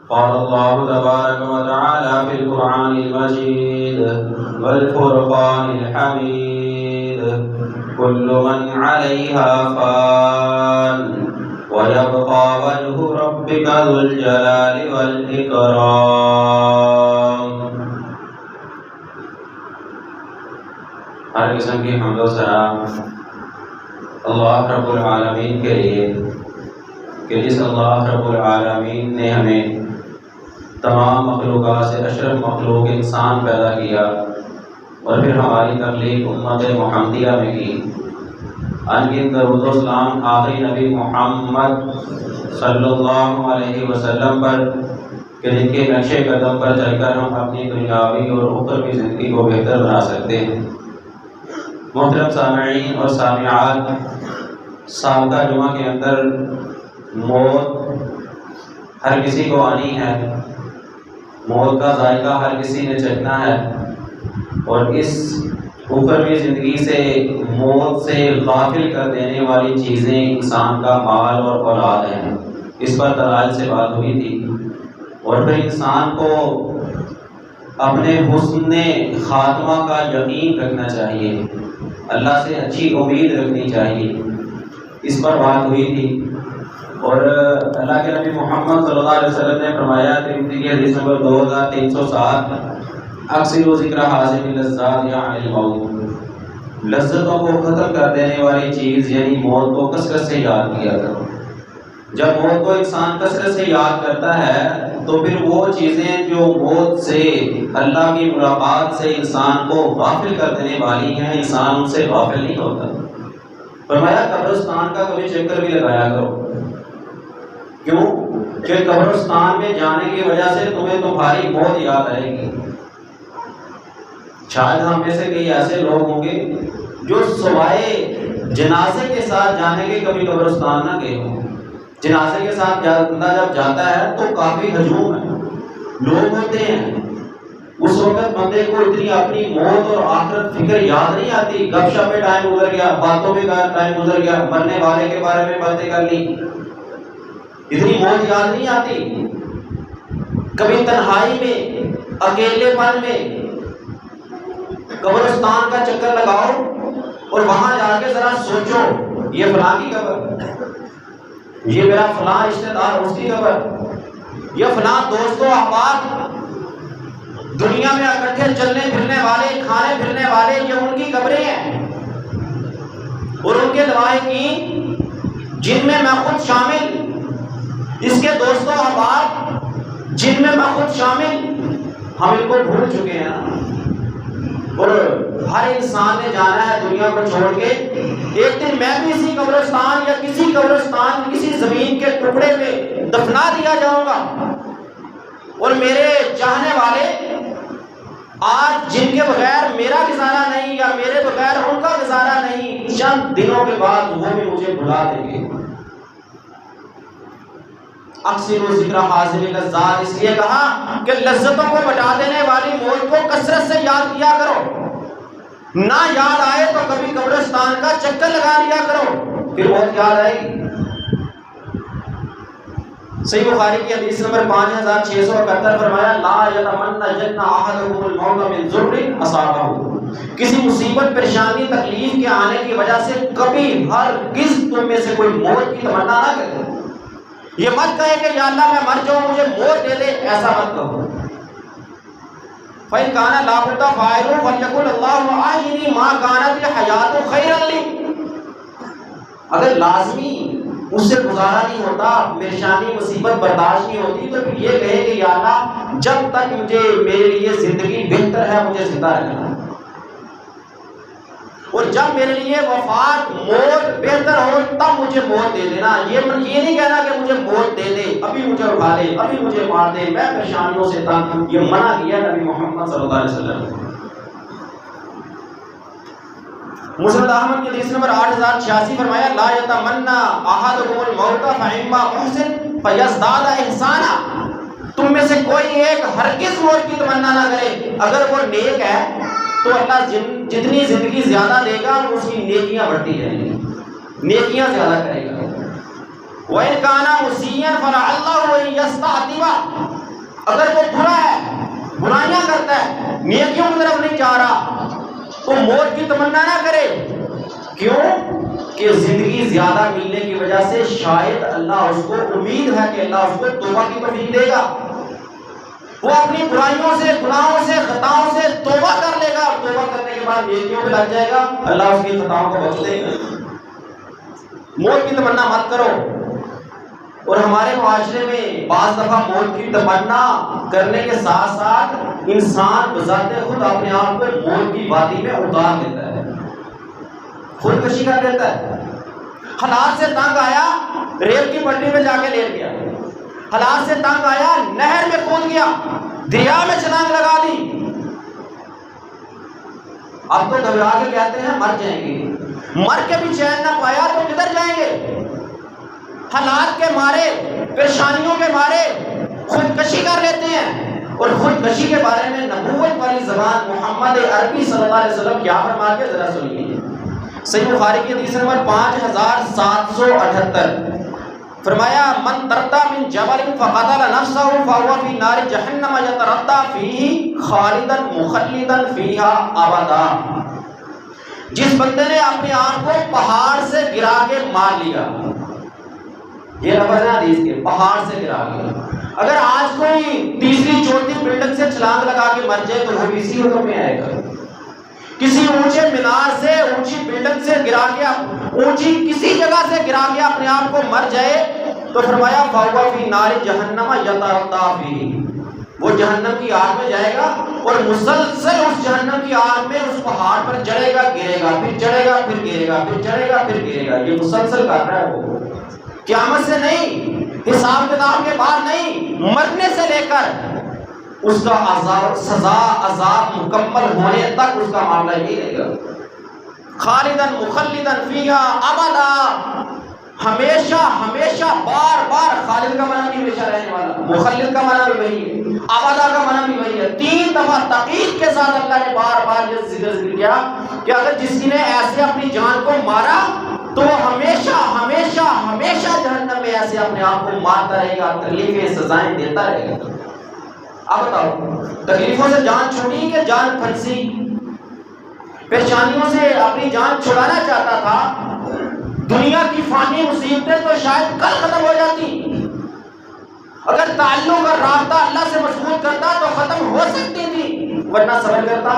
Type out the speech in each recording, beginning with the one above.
قال الله تبارك وتعالى في القرآن المجيد والفرقان الحميد كل من عليها فان ويبقى وجه ربك ذو الجلال والإكرام۔ ہر قسم کی حمد و ثنا اللہ رب العالمین کے لیے کہ جس اللہ رب العالمین نے ہمیں تمام مخلوقات سے اشرف مخلوق انسان پیدا کیا اور پھر ہماری تخلیق امت محمدیہ میں کی۔ ان گنت درود و سلام آخری نبی محمد صلی اللہ علیہ وسلم پر کہ جن کے نقش قدم پر چل کر ہم اپنی دنیاوی اور اخروی زندگی کو بہتر بنا سکتے ہیں۔ محترم سامعین اور سامعات، سابقہ جمعہ کے اندر موت ہر کسی کو آنی ہے، موت کا ذائقہ ہر کسی نے چکھنا ہے، اور اس اخروی زندگی سے موت سے غافل کر دینے والی چیزیں انسان کا مال اور اولاد ہیں۔ اس پر دلائل سے بات ہوئی تھی، اور پھر انسان کو اپنے حسن خاتمہ کا یقین رکھنا چاہیے، اللہ سے اچھی امید رکھنی چاہیے، اس پر بات ہوئی تھی۔ اور اللہ کے نبی محمد صلی اللہ علیہ وسلم نے فرمایا ترمذی کی حدیث نمبر 2307 اکثر ذکر حاصل اللذات یعنی الموت، لذتوں کو ختم کر دینے والی چیز یعنی موت کو کثرت سے یاد کیا کرو۔ جب موت کو انسان کثرت سے یاد کرتا ہے تو پھر وہ چیزیں جو موت سے، اللہ کی ملاقات سے انسان کو غافل کر دینے والی ہیں، انسان ان سے غافل نہیں ہوتا۔ فرمایا قبرستان کا کبھی چکر بھی لگایا کرو، کیوں کہ قبرستان میں جانے کی وجہ سے تمہیں تمہاری موت یاد آئے گی۔ شاید ہم میں سے کئی ایسے لوگ ہوں گے جو سوائے جنازے کے ساتھ جانے کے کبھی قبرستان نہ گئے ہوں۔ جنازے کے ساتھ بندہ جب جاتا ہے تو کافی ہجوم ہے، لوگ ہوتے ہیں، اس وقت بندے کو اتنی اپنی موت اور آخرت فکر یاد نہیں آتی، گپ شپ میں ٹائم گزر گیا، باتوں میں ٹائم گزر گیا، مرنے والے کے بارے میں باتیں کر لی، اتنی موت یاد نہیں آتی۔ کبھی تنہائی میں، اکیلے پن میں قبرستان کا چکر لگاؤ اور وہاں جا کے ذرا سوچو، یہ فلاں کی قبر، یہ میرا فلاں رشتہ دار اس کی قبر، یہ فلاں دوست و احباب دنیا میں اکٹھے چلنے پھرنے والے، کھانے پھرنے والے، یہ ان کی قبریں ہیں، اور ان کے لواحقین جن میں میں خود شامل، اس کے دوست و احباب جن میں میں خود شامل، ہم ان کو بھول چکے ہیں۔ اور ہر انسان نے جانا ہے دنیا کو چھوڑ کے، ایک دن میں بھی اسی قبرستان یا کسی قبرستان، کسی زمین کے ٹکڑے میں دفنا دیا جاؤں گا، اور میرے چاہنے والے آج جن کے بغیر میرا گزارا نہیں یا میرے بغیر ان کا گزارا نہیں، چند دنوں کے بعد وہ بھی مجھے بھلا دیں گے۔ اکثر ذکر حاصل لذات اس لیے کہا کہ لذتوں کو مٹا دینے والی موت کو کثرت سے یاد کیا کرو، نہ یاد آئے تو کبھی قبرستان کا چکر لگا لیا کرو، پھر موت یاد آئے گی۔ صحیح بخاری کی حدیث نمبر 5671 فرمایا لا یتمنین احدکم الموت من ضر اصابہ، کسی مصیبت، پریشانی، تکلیف کے آنے کی وجہ سے کبھی ہرگز تم میں سے کوئی موت کی تمنا نہ کرے۔ یہ مت کہے کہ یا اللہ میں مر جاؤں مجھے موت دے دے، ایسا مت کہو۔ فَإِنْ كَانَ لَا بُدَّ فَاعِلٌ فَلْيَقُلْ اللَّهُمَّ أَحْيِنِي مَا كَانَتِ الْحَيَاةُ خَيْرًا لِي، اگر لازمی اس سے گزارا نہیں ہوتا، پریشانی مصیبت برداشت نہیں ہوتی، تو پھر یہ کہے کہ یا اللہ جب تک مجھے میرے لیے زندگی بہتر ہے مجھے زندہ رکھنا، اور جب میرے لیے وفات موت بہتر ہو تب مجھے موت دے دینا۔ یہ نہیں کہنا کہ مجھے موت دے دے، ابھی مجھے اٹھا لے، ابھی مجھے مار دے، میں پریشانیوں سے تنگ، یہ منع کیا نبی محمد صلی اللہ علیہ وسلم۔ مسند احمد کی حدیث نمبر 8086 فرمایا لا یتمنى احدکم الموت فاما محسن فیزداد احسانا، تم میں سے کوئی ایک ہرگز موت کی تمنا نہ کرے، اگر وہ نیک ہے تو اللہ جتنی زندگی زیادہ دے گا اس کی نیکیاں بڑھتی جائیں گی، نیکیاں زیادہ کرے گا۔ وَإِنْ كَانَ مُسِيًّا فَلَعَلَّهُ أَن يَسْتَعْتِبَ، اگر وہ برا ہے، برائیاں کرتا ہے، نیکیوں کی طرف نہیں جا رہا، تو موت کی تمنا نہ کرے۔ کیوں کہ زندگی زیادہ ملنے کی وجہ سے شاید اللہ اس کو، امید ہے کہ اللہ اس کو توبہ کی توفیق دے گا، وہ اپنی برائیوں سے، گناہوں سے، خطاؤں سے توبہ کر لے گا، اور توبہ کرنے کے بعد نیکیوں پہ لگ جائے گا، اللہ اس کی خطاؤں کو بخش دے گا۔ موت کی تمنا مت کرو۔ اور ہمارے معاشرے میں بعض دفعہ موت کی تمنا کرنے کے ساتھ ساتھ انسان بذات خود اپنے آپ کو موت کی وادی میں اتار دیتا ہے، خودکشی کر لیتا ہے۔ حالات سے تنگ آیا، ریل کی پٹری پہ جا کے لیٹ گیا، حالات سے تنگ آیا، نہر میں کود گیا، دریا میں چھلانگ لگا دی۔ اب تو گھبرا کے کہتے ہیں مر جائیں گے، مر کے بھی چین نہ پایا تو کدھر جائیں گے؟ حالات کے مارے، پریشانیوں کے مارے خودکشی کر لیتے ہیں۔ اور خودکشی کے بارے میں نبوت والی زبان محمد عربی صلی اللہ علیہ وسلم کیا فرما کے ذرا سنیے۔ صحیح بخاری کی حدیث نمبر 5778 فرمایا من تردا من جبل فقتل نفسه فهو في نار جہنم یتردى فيه خالدا مخلدا فيها ابدا۔ جس بندے نے اپنے آپ کو پہاڑ سے گرا کے مار لیا، یہ لفظ ہے حدیث کے، پہاڑ سے گرا کے۔ اگر آج کوئی تیسری چوتھی بلڈنگ سے چھلانگ لگا کے مر جائے تو وہ بھی اسی حکم میں آئے گا۔ کسی اونچے مینار سے، اونچی بلڈنگ سے گرا کے، اونچی کسی جگہ سے گرا کے اپنے آپ کو مر جائے تو فرمایا فَهُوَ فِي نَارِ جَهَنَّمَ يَتَرَدَّى فِيهِ، وہ جہنم کی آگ میں جائے گا اور مسلسل اس جہنم کی آگ میں اس پہاڑ پر چڑھے گا، گرے گا، پھر چڑھے گا، پھر گرے گا، پھر چڑھے گا، پھر گرے گا۔ یہ مسلسل کر رہا ہے وہ، قیامت سے نہیں، حساب کتاب کے بعد نہیں، مرنے سے لے کر اس کا عذاب، سزا، عذاب مکمل ہونے تک اس کا معاملہ یہی رہے گا۔ خالداً مخلداً فیہا ابدا، ہمیشہ ہمیشہ بار بار۔ خالد کا معنی بھی ہمیشہ رہنے والا، مخلد کا معنی بھی وہی ہے، ابدا کا معنی بھی وہی ہے۔ 3 دفعہ تاکید کے ساتھ اللہ نے بار بار یہ ذکر کیا کہ اگر جس نے ایسے اپنی جان کو مارا تو وہ ہمیشہ ہمیشہ ہمیشہ جہنم میں ایسے اپنے آپ کو مارتا رہے گا، تکلیفیں سزائیں دیتا رہے گا۔ اب بتاؤ، تکلیفوں سے جان چھوڑی کہ جان پھنسی؟ پریشانیوں سے اپنی جان چھڑانا چاہتا تھا، دنیا کی فانی مصیبتیں تو شاید کل ختم ہو جاتی، اگر تعلق اور رابطہ اللہ سے مضبوط کرتا تو ختم ہو سکتی تھی، ورنہ صبر کرتا۔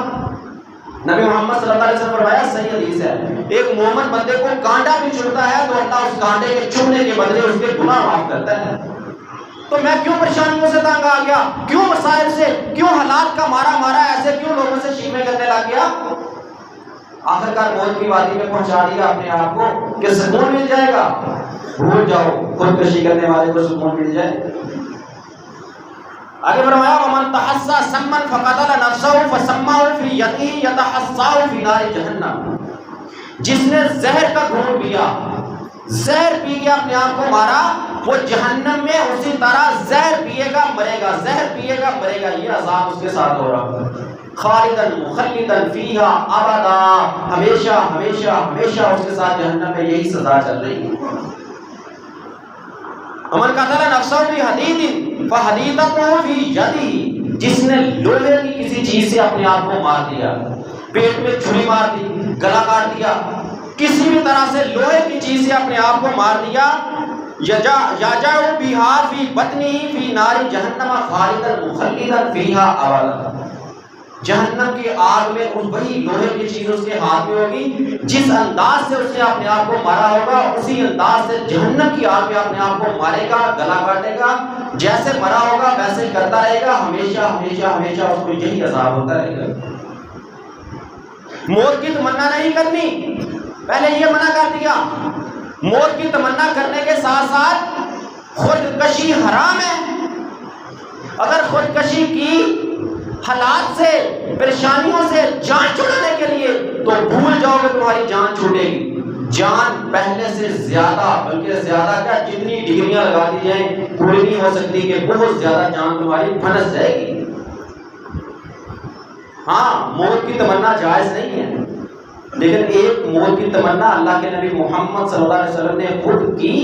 نبی محمد صلی اللہ علیہ وسلم فرمایا، صحیح حدیث ہے، ایک مومن بندے کو کانٹا بھی چبھتا ہے تو اللہ اس کانٹے کے چبھنے کے بدلے اس کے گناہ معاف کرتا ہے۔ تو میں کیوں پریشانیوں سے تنگ آ گیا، کیوں مسائل سے، کیوں حالات کا مارا مارا ایسے کیوں لوگوں سے شیوے کرنے لگ گیا؟ آخرکار موت کی وادی میں پہنچا دیا اپنے آپ کو کہ سکون مل جائے گا۔ بھول جاؤ، خودکشی کرنے والے کو سکون مل جائے۔ آگے فرمایا ومن تحسى سما فقتل نفسه فسماه في يده يتحسى في نار جہنم، جس نے زہر کا گھونٹ پیا، زہر پی کے اپنے آپ کو مارا، وہ جہنم میں اسی طرح زہر پیے گا مرے گا، زہر پیے گا مرے گا، یہ عذاب اس کے ساتھ ہو رہا ہے۔ خالداً مخلداً فیہا ابدا، ہمیشہ ہمیشہ ہمیشہ اس کے ساتھ جہنم میں یہی سزا چل رہی ہے۔ ومن قتل نفسه بحدید فحدیدته فی یدہ، جس نے لوہے کی کسی چیز سے اپنے آپ کو مار دیا، پیٹ میں چھری مار دی، گلا کاٹ دیا، کسی بھی طرح سے لوہے کی چیز سے اپنے آپ کو مار دیا، یجع بہا فی بطنہ فی نار جہنم خالدا مخلدا فیہا ابدا، جہنم کی آگ میں اس وہی لوہے کی چیز اس کے ہاتھ میں ہوگی، جس انداز سے اس نے اپنے آپ کو مارا ہوگا اسی انداز سے جہنم کی آگ میں اپنے آپ کو مارے گا، گلا کاٹے گا، جیسے مرا ہوگا ویسے ہی کرتا رہے گا، ہمیشہ ہمیشہ ہمیشہ اس کو یہی عذاب ہوتا رہے گا۔ موت کی تمنا نہیں کرنی، پہلے یہ منع کر دیا۔ موت کی تمنا کرنے کے ساتھ ساتھ خودکشی حرام ہے۔ اگر خودکشی کی حالات سے، پریشانیوں سے جان چھڑانے کے لیے تو بھول جاؤ کہ تمہاری جان چھوٹے گی، جان پہلے سے زیادہ، بلکہ زیادہ کیا، جتنی ڈگریاں لگا دی جائیں پوری نہیں ہو سکتی کہ بہت زیادہ جان تمہاری پھنس جائے گی۔ ہاں، موت کی تمنا جائز نہیں ہے، لیکن ایک موت کی تمنا اللہ کے نبی محمد صلی اللہ علیہ وسلم نے خود کی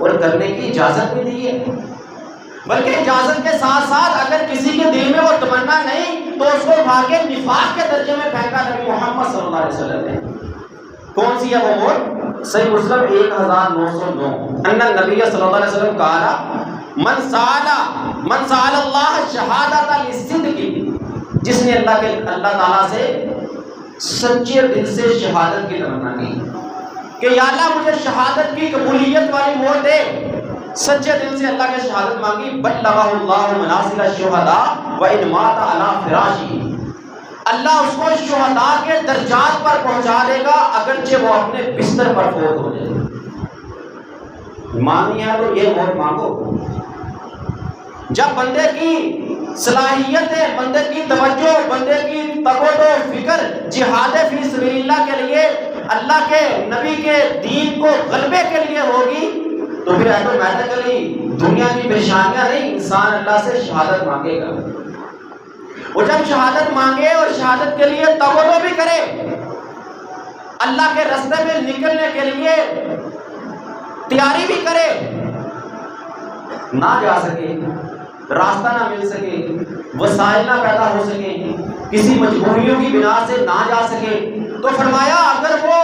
اور کرنے کی اجازت بھی دی ہے، بلکہ اجازت کے ساتھ ساتھ اگر دل میں وہ تمنا نہیں تو اس کو اٹھا کے نفاق کے درجے میں پھینکا نبی محمد صلی اللہ علیہ وسلم نے. کون سی ہے وہ موت؟ صحیح مسلم 1909 ان النبی صلی اللہ علیہ وسلم کہا من سأل اللہ شہادت للصدق، جس نے اللہ تعالیٰ سے سچے دل سے شہادت کی تمنا کی کہ یا اللہ مجھے شہادت کی قبولیت والی موت دے، سچے دل سے اللہ کے شہادت مانگی، بلغہ اللہ منازل الشہداء وان مات علی فراشہ، اللہ اس کو شہداء کے درجات پر پہنچا دے گا اگرچہ وہ اپنے بستر پر فوت ہو جائے. مانگنی ہے تو یہ موت مانگو. جب بندے کی صلاحیت ہے، بندے کی توجہ، بندے کی تقوی و فکر جہاد فی سبیل اللہ کے لیے، اللہ کے نبی کے دین کو غلبے کے لیے ہوگی تو پھر آٹومیٹکلی دنیا کی پریشانیاں نہیں، انسان اللہ سے شہادت مانگے گا. وہ جب شہادت مانگے اور شہادت کے لیے توجہ بھی کرے، اللہ کے راستے میں نکلنے کے لیے تیاری بھی کرے، نہ جا سکے، راستہ نہ مل سکے، وسائل نہ پیدا ہو سکے، کسی مجبوریوں کی بنا سے نہ جا سکے، تو فرمایا اگر وہ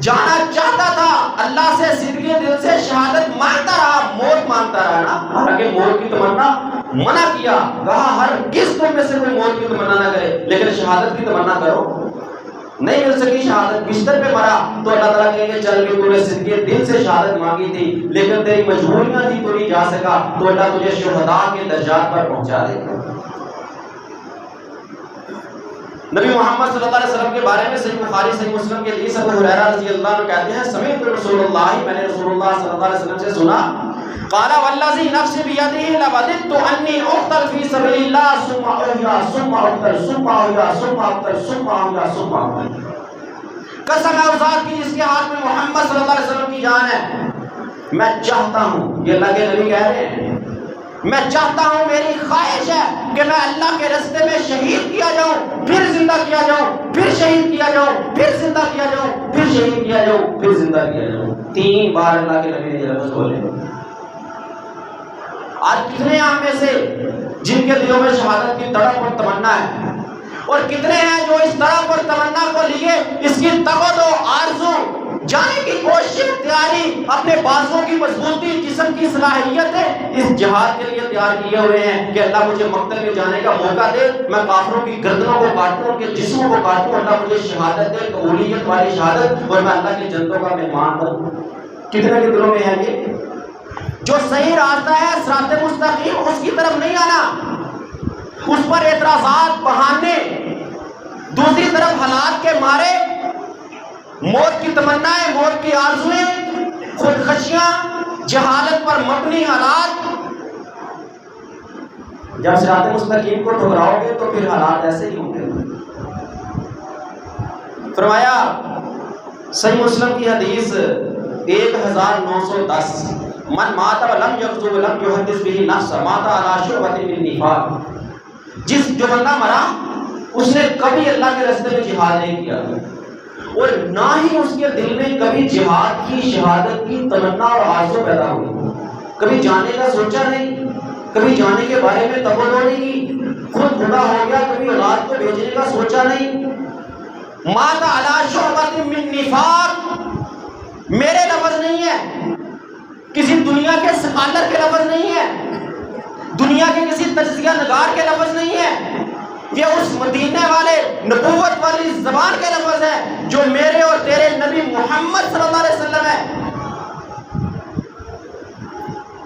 جانا چاہتا تھا اللہ سے صدقے دل سے شہادت مانگتا رہا، موت مانگتا رہا نا، حالانکہ موت کی تمنا منع کیا، کہا ہر کس تم میں سے کوئی موت کی تمنا نہ کرے، لیکن شہادت کی تمنا کرو. نہیں مل سکی شہادت، بستر پہ مرا تو اللہ تعالیٰ کہیں گے چل کے تو نے صدقے دل سے شہادت مانگی تھی لیکن تیری مجبوریاں تھی تو نہیں جا سکا، تو اللہ تجھے شہداء کے درجات پر پہنچا دے گا. نبی محمد صلی اللہ علیہ وسلم کے بارے میں صحیح بخاری صحیح مسلم کے حدیث ابو ہریرہ رضی اللہ عنہ کہتے ہیں سمعت رسول اللہ، میں نے رسول اللہ صلی اللہ علیہ وسلم سے سنا، قال والذی نفس بیدہ لوددت انی اقتل فی سبیل اللہ ثم احیا ثم اقتل ثم احیا ثم اقتل ثم احیا ثم اقتل. قسم ہے اس ذات کی جس کے ہاتھ میں محمد صلی اللہ علیہ وسلم کی جان ہے، میں چاہتا ہوں، یہ اللہ کے نبی کہہ رہے ہیں، میں چاہتا ہوں، میری خواہش ہے کہ میں اللہ کے راستے میں شہید کیا جاؤں، پھر زندہ کیا جاؤں، پھر شہید کیا جاؤں، پھر زندہ کیا جاؤں، پھر شہید کیا جاؤں، پھر زندہ کیا جاؤں. 3 بار اللہ کے نبی نے یہ لفظ بولے. آج کتنے ہم میں سے جن کے دلوں میں شہادت کی تڑپ اور تمنا ہے، اور کتنے ہیں جو اس تڑپ اور تمنا کو لیے اس کی تقوی و آرزو جانے کی کوشش، تیاری، اپنے بازوں کی مضبوطی، جسم کی صلاحیت ہے اس جہاد کے لیے تیار کیے ہوئے ہیں کہ اللہ مجھے مقتل میں جانے کا موقع دے، میں کافروں کی گردنوں کو کاٹوں، ان کے جسموں کو کاٹوں، اللہ مجھے شہادت دے، قبولیت والی شہادت، اور میں اللہ کی جنتوں کا مہمان بنوں. کتنے کے دلوں میں ہے یہ؟ جو صحیح راستہ ہے صراط مستقیم، اس کی طرف نہیں آنا، اس پر اعتراضات، بہانے، دوسری طرف حالات کے مارے موت کی تمنائیں، موت کی آرزویں، خودکشیاں، جہالت پر مبنی حالات. جب صراط مستقیم کو ٹھکراؤ گے تو پھر حالات ایسے ہی ہوں گے. فرمایا صحیح مسلم کی حدیث 1910 من مات ولم یغزو ولم یحدث به نفسه مات علی شعبۃ من النفاق. جو بندہ مرا اس نے کبھی اللہ کے راستے میں جہاد نہیں کیا اور نہ ہی اس کے دل میں کبھی جہاد کی، شہادت کی تمنا اور آرزو پیدا ہوئی، کبھی جانے کا سوچا نہیں، کبھی جانے کے بارے میں توجہ نہیں کی، خود بوڑھا ہو گیا، کبھی اولاد کو بھیجنے کا سوچا نہیں. مات علی شعبۃ من نفاق میرے لفظ نہیں ہے، کسی دنیا کے سکالر کے لفظ نہیں ہے، دنیا کے کسی تجزیہ نگار کے لفظ نہیں ہے، یہ اس مدینے والے نبوت والی زبان کے لفظ ہے جو میرے اور تیرے نبی محمد صلی اللہ علیہ وسلم ہے.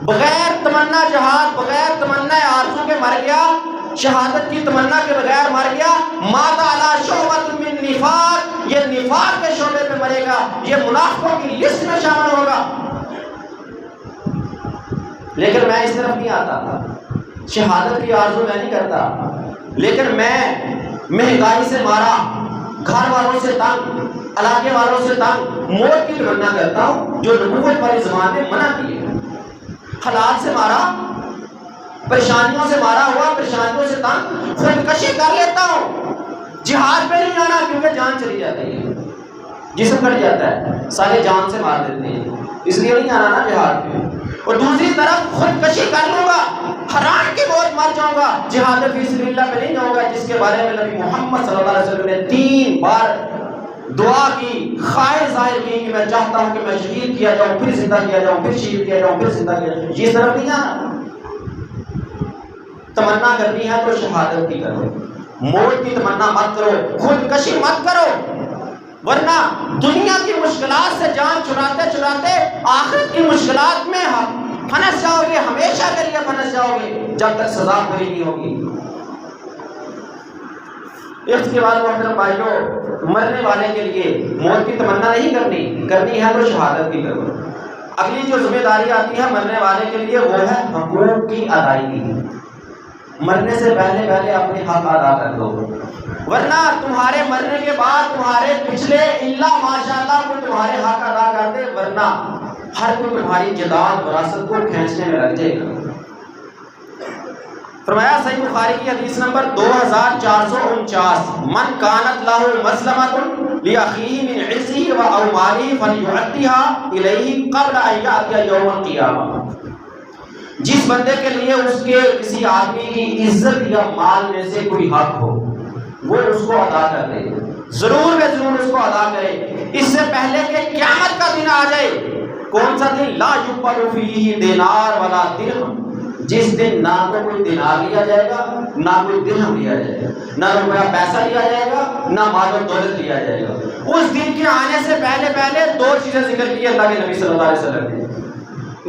بغیر تمنا جہاد، بغیر تمنا آرزو کے مر گیا، شہادت کی تمنا کے بغیر مر گیا. مات علی شعبۃ من نفاق، یہ نفاق کے شعبے پہ مرے گا، یہ منافقوں کی لسٹ میں شامل ہوگا. لیکن میں اس طرف نہیں آتا، شہادت کی آرزو میں نہیں کرتا، لیکن میں مہنگائی سے مارا، گھر والوں سے تنگ، علاقے والوں سے تنگ، موت کی تمنا کرتا ہوں جو نبوت والی زبان نے منع کی ہے. حالات سے مارا، پریشانیوں سے مارا ہوا، پریشانیوں سے تنگ، خودکشی کر لیتا ہوں. جہاد پہ نہیں آنا کیونکہ جان چلی جاتی ہے، جسم کٹ جاتا ہے، سارے جان سے مار دیتے ہیں، اس لیے نہیں آنا نا جہاد پہ. اور دوسری طرف خودکشی کر لوں گا حرام کی موت مر جاؤں گا، جہاد فی سبیل اللہ میں نہیں جاؤں گا، جس کے بارے میں نبی محمد صلی اللہ علیہ وسلم نے 3 بار دعا کی، خواہش ظاہر کی کہ میں چاہتا ہوں کہ میں شہید کیا جاؤں، پھر زندہ کیا جاؤں، پھر شہید کیا جاؤں، پھر زندہ کیا جاؤں۔ یہ طرف نہیں آنا، تمنا کرنی ہے تو شہادت کی کرو، موت کی تمنا مت کرو، خودکشی مت کرو، ورنہ دنیا کی مشکلات سے جان چھڑاتے چھڑاتے آخرت کی مشکلات میں پھنس جاؤ گے، ہمیشہ کے لیے پھنس جاؤ گے جب تک سزا پوری نہیں ہوگی۔ اس کے بعد محترم بھائیوں، مرنے والے کے لیے موت کی تمنا نہیں کرنی ہے تو شہادت کی کرو۔ اگلی جو ذمہ داری آتی ہے مرنے والے کے لیے وہ ہے حقوق کی ادائیگی۔ مرنے سے پہلے اپنے حق ادا کر دو، ورنہ تمہارے مرنے کے بعد تمہارے پچھلے اللہ ماشاءاللہ کو تمہارے حق ادا کر دے، ورنہ ہر کوئی تمہاری جداد وراثت کو کھینچنے میں لگ جائے گا۔ فرمایا صحیح بخاری کی حدیث نمبر 2449، من کانت لہ مسلمۃ لاخیہ من عزہ و او مالہ فلیؤدیھا الیہ قبل ان یأتی یوم القیامہ۔ جس بندے کے لیے اس کے کسی آدمی کی عزت یا مال میں سے کوئی حق ہو وہ اس کو ادا کر دے، ضرور بے ضرور اس کو ادا کرے، اس سے پہلے کہ قیامت کا دن آ جائے۔ کون سا دن؟ لا یقبل فیہ دینار ولا درہم، جس دن نہ تو کوئی دینار لیا جائے گا، نہ کوئی درہم لیا جائے گا، نہ روپیہ پیسہ لیا جائے گا، نہ مال و دولت لیا جائے گا۔ اس دن کے آنے سے پہلے 2 چیزیں ذکر کی اللہ کے نبی صلی اللہ علیہ وسلم نے،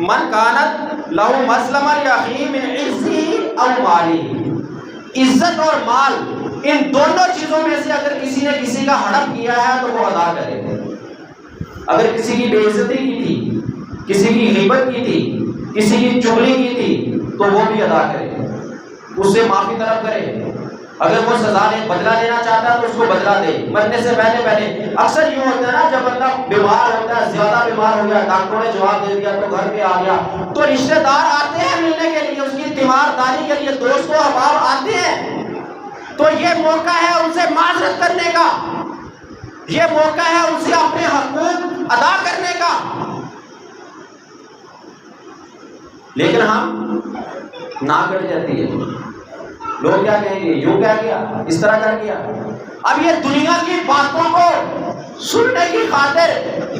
من کانت لہ مسلمہ لاخیہ من عزہ او مالہ، عزت اور مال ان دونوں چیزوں میں سے اگر کسی نے کسی کا ہڑپ کیا ہے تو وہ ادا کرے۔ اگر کسی کی بے عزتی کی تھی، کسی کی غیبت کی تھی، کسی کی چغلی کی تھی تو وہ بھی ادا کرے، اس سے معافی طلب کرے۔ اگر وہ بدلہ لینا چاہتا ہے تو اس کو بدلہ دے مرنے سے پہلے۔ اکثر یوں ہوتا ہے نا، جب بندہ بیمار ہوتا ہے، زیادہ بیمار ہو گیا، ڈاکٹروں نے جواب دے دیا تو گھر پہ آ گیا، تو رشتہ دار آتے ہیں ملنے کے لیے، اس کی تیمارداری کے لیے، دوست و احباب آتے ہیں، تو یہ موقع ہے ان سے معذرت کرنے کا، یہ موقع ہے ان سے اپنے حقوق ادا کرنے کا۔ لیکن ہم نہ کٹ جاتی ہے، لوگ کیا کہیں گے، یوں کیا کیا، اس طرح کر کیا۔ اب یہ دنیا کی باتوں کو سننے کی خاطر،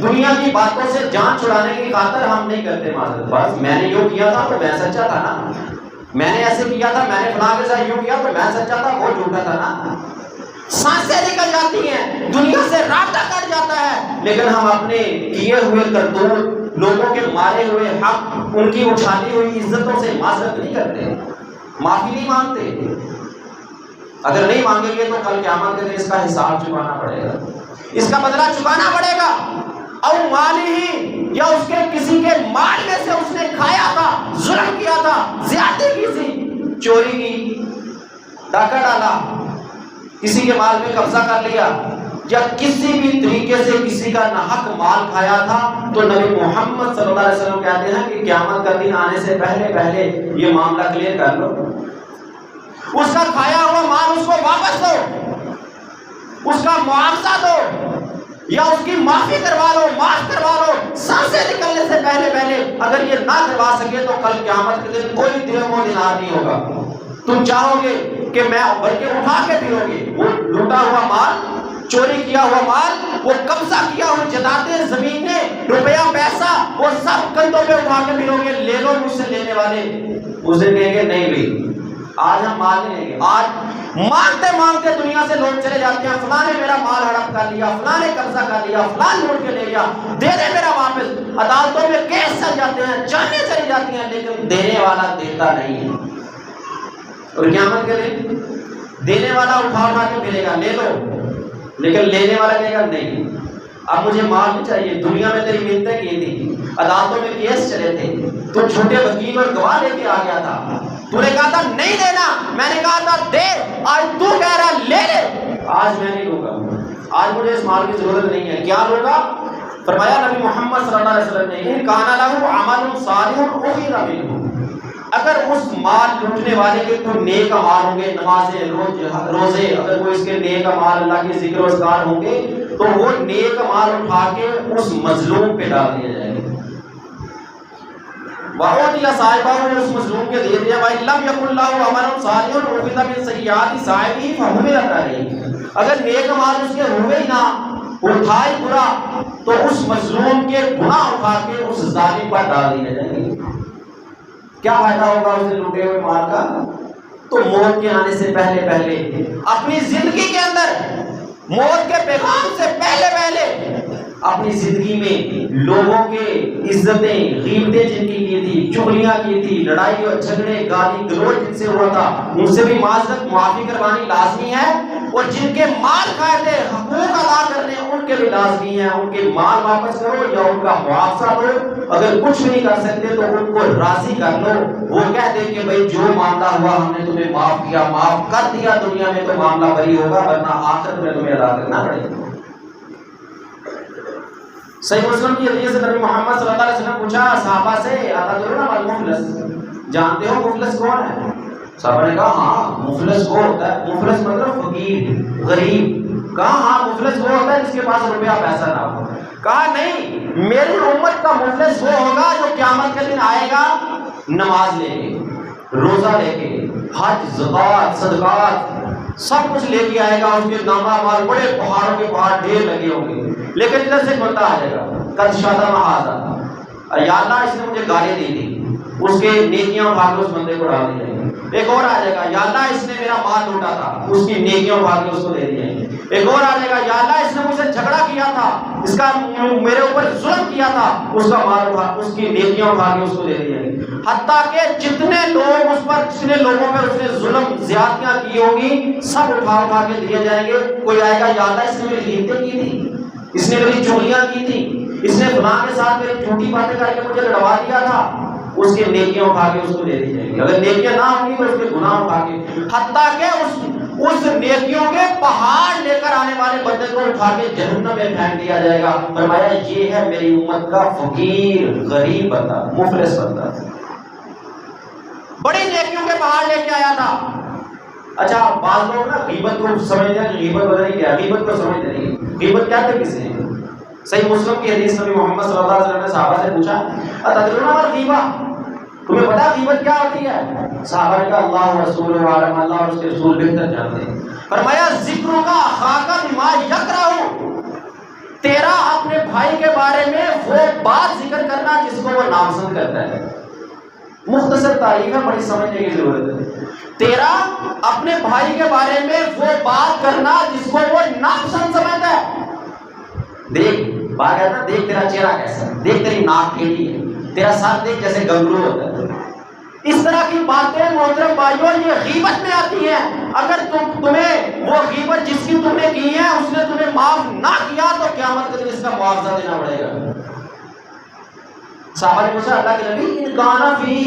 دنیا کی باتوں سے جان چھڑانے کی خاطر ہم نہیں کرتے معذرت، بس میں نے یوں کیا تھا تو میں سچا تھا نا، میں نے ایسے کیا تھا، میں نے فلاں کے ساتھ یوں کیا تو میں سچا تھا، وہ جھوٹا تھا نا۔ سانسیں نکل جاتی ہیں، دنیا سے رابطہ کٹ جاتا ہے، لیکن ہم اپنے کیے ہوئے کرتوت، لوگوں کے مارے ہوئے حق، ان کی اچھالی ہوئی عزتوں سے معذرت نہیں کرتے، معافی نہیں مانگتے۔ اگر نہیں مانگیں گے تو کل قیامت کے دن اس کا حساب چکانا پڑے گا، اس کا بدلہ چکانا پڑے گا۔ او مالہ، یا اس کے کسی کے مال میں سے اس نے کھایا تھا، ظلم کیا تھا، زیادتی کی تھی، چوری کی، ڈاکہ ڈالا، کسی کے مال میں قبضہ کر لیا، یا کسی بھی طریقے سے کسی کا ناحق مال کھایا تھا، تو نبی محمد صلی اللہ علیہ وسلم کہتے ہیں کہ قیامت کا دن آنے سے پہلے یہ معاملہ کلیئر کر لو، اس کا کھایا ہوا مال اس کو واپس دو، اس کا معاوضہ دو، یا اس کی معافی کروا لو، معاف کروا لو، سانسیں نکلنے سے پہلے۔ اگر یہ نہ کروا سکے تو کل قیامت کے دن کوئی درہم و دینار نہیں ہوگا۔ تم چاہو گے کہ میں بلکہ اٹھا کے پھرو گے، وہ لوٹا ہوا مال، چوری کیا ہوا مال، وہ قبضہ کیا ہوا جدادیں، زمینیں، روپیہ پیسہ، وہ سب کندھوں پہ اٹھا کے پھرو گے، لے لو مجھ سے لینے والے۔ اس دن کہیں گے نہیں بھائی آج ہم مال نہیں لیں گے۔ آج مانگتے دنیا سے لوگ چلے جاتے ہیں، فلاں نے میرا مال ہڑپ کر لیا، فلاں نے قبضہ کر لیا، فلاں لوٹ کے لے گیا، دے دے میرا واپس۔ عدالتوں میں کیس چل جاتے ہیں، جانیں چلی جاتی ہیں، لیکن دینے والا دیتا نہیں ہے۔ اور قیامت کے دن دینے والا اٹھا کے ملے گا، لے لو، لیکن لینے والا کہے گا نہیں اب مجھے مال نہیں چاہیے، دنیا میں تیری منتیں کی تھی، عدالتوں میں کیس چلے تھے، تو جھوٹے وکیل اور گواہ لے کے آ گیا تھا، تو نے کہا تھا نہیں دینا، میں نے کہا تھا دے، آج تو کہہ رہا لے لے، آج میں نہیں لوں گا، آج مجھے اس مال کی ضرورت نہیں ہے۔ کیا لوں گا؟ فرمایا نبی محمد صلی اللہ علیہ وسلم نے، ان کان لہ عمل صالح اخذ منہ، اگر اس مال لوٹنے والے کے کوئی نیک اعمال ہوں گے، نمازیں، روزے، اگر کوئی اس کے نیک اعمال، اللہ کے ذکر و اذکار ہوں گے، تو وہ نیک اعمال اٹھا کے اس مظلوم پہ ڈال دیا جائے گا۔ وَأُعْطِيَ صَاحِبَهُ نے اس مظلوم کے دے دیا وَإِن لَّمْ يَكُن لَّهُ عَمَلٌ صَالِحٌ أُخِذَ مِن سَيِّئَاتِ صَاحِبِهِ فَحُمِلَتْ عَلَيْهِ، اگر نیک اعمال اس کے ہوئے ہی نہ، اٹھائے برا، تو اس مظلوم کے گناہ اٹھا کے اس ظالم پر ڈال دیے جائیں گے۔ کیا فائدہ ہوگا اس نے لوٹے ہوئے مال کا؟ تو موت کے آنے سے پہلے پہلے اپنی زندگی کے اندر، موت کے پیغام سے پہلے پہلے اپنی زندگی میں لوگوں کے عزتیں غیبتیں جن کی تھی، چغلیاں کی تھی، لڑائی اور جھگڑے گالی گلوچ جن سے ہوا تھا، ان سے بھی معافی کروانی لازمی ہے، اور جن کے مال کھائے تھے حقوق ادا کرنے ان کے بھی لازمی ہیں، ان کے مال واپس کرو یا ان کا معاوضہ دو، اگر کچھ نہیں کر سکتے تو ان کو راضی کر لو، وہ کہہ دیں کہ بھائی جو معاملہ ہوا ہم نے تمہیں معاف کیا، معاف کر دیا، دنیا میں تو معاملہ بری ہوگا ورنہ آخرت میں تمہیں ادا کرنا پڑے گا۔ صحیح مسلم کی حدیث سے نبی محمد صلی اللہ علیہ وسلم نے پوچھا صحابہ سے اتدرون ما المفلس، جانتے ہو مفلس کون ہے؟ صحابہ نے کہا ہاں مفلس وہ ہوتا ہے، مفلس مطلب فقیر غریب، کہا ہاں مفلس وہ ہوتا ہے جس کے پاس روپیہ پیسہ نہ ہو، کہا نہیں میری امت کا مفلس وہ ہوگا جو قیامت کے دن آئے گا نماز لے کے، روزہ لے کے، حج زکات صدقات سب کچھ لے کے آئے گا، اس کے نامہ مال بڑے پہاڑوں کے پہاڑ ڈھیر لگے ہوں گے، لیکن ادھر سے بندہ آ جائے گا قد شادہ محاذہ، یا اللہ اس نے مجھے گالی دی تھی، اس کے نیکیاں اٹھا کے اس بندے کو ڈال دی جائیں گے۔ ایک اور آ جائے گا یا اللہ اس نے میرا مال لوٹا تھا، اس کی نیکیاں اٹھا کے اس کو دے دی جائیں گے۔ ایک اور آ جائے گا یا اللہ اس نے مجھ سے جھگڑا کیا تھا، اس کا میرے اوپر ظلم کیا تھا، اس کا مال اٹھا اس کی نیکیاں اٹھا کے اس کو دے دی جائیں گے، حتیٰ کہ جتنے لوگ اس پر جتنے لوگوں پر اس نے ظلم زیادتیاں کی ہوگی سب اٹھا کے دیے جائیں گے۔ کوئی آئے گا یا اللہ اس نے میری غیبتیں کی تھی، اس نے میری چغلیاں کی تھی، اس نے فلاں کے ساتھ میری جھوٹی باتیں کر کے مجھے لڑوا دیا تھا، اس کے نیکیاں اٹھا کے اس کو دے دی جائیں گی، اگر نیکیاں نہ ہوں گی تو اس کے گناہ اٹھا کے، حتیٰ کہ اس نیکیوں کے پہاڑ لے کر آنے والے بندے کو اٹھا کے جہنم میں پھینک دیا جائے گا۔ فرمایا یہ ہے میری امت کا فقیر غریب بندہ، مفلس بندہ، بڑی نیکیوں کے پہاڑ لے کے آیا تھا۔ اچھا بعض لوگ نا غیبت کو سمجھتے ہیں کہ غیبت بدل کیا، غیبت کو سمجھتے نہیں، غیبت کیا تھے کسے؟ صحیح مسلم کی حدیث نبی محمد صلی اللہ علیہ وسلم نے صحابہ سے پوچھا اتدرون ما الغیبہ، تمہیں پتا غیبت کیا ہوتی ہے؟ صحابہ نے کہا اللہ و رسول عالم، اللہ اور اس کے رسول بہتر جانتے ہیں۔ فرمایا ذکر کا خاکہ بما یکرہ، تیرا اپنے بھائی کے بارے میں وہ بات ذکر کرنا جس کو وہ ناپسند کرتا ہے۔ مختصر تعریف ہے، بڑی سمجھنے کی ضرورت ہے۔ تیرا اپنے بھائی کے بارے میں وہ بات کرنا جس کو وہ ناپسند سمجھتا ہے۔ دیکھ بات کہتا ہے دیکھ تیرا چہرہ کیسا ہے، دیکھ تیری ناک ٹیڑھی ہے، تیرا سر دیکھ جیسے گنگرو ہوتا ہے۔ اس طرح کی باتیں محترم بھائیوں یہ غیبت میں آتی ہیں۔ اگر تمہیں وہ غیبت جس کی تم نے کی ہے اس نے تمہیں معاف نہ کیا تو قیامت کے دن اس کا معاوضہ دینا پڑے گا۔ صحابہ نے پوچھا اللہ کے نبی ان کانا فی،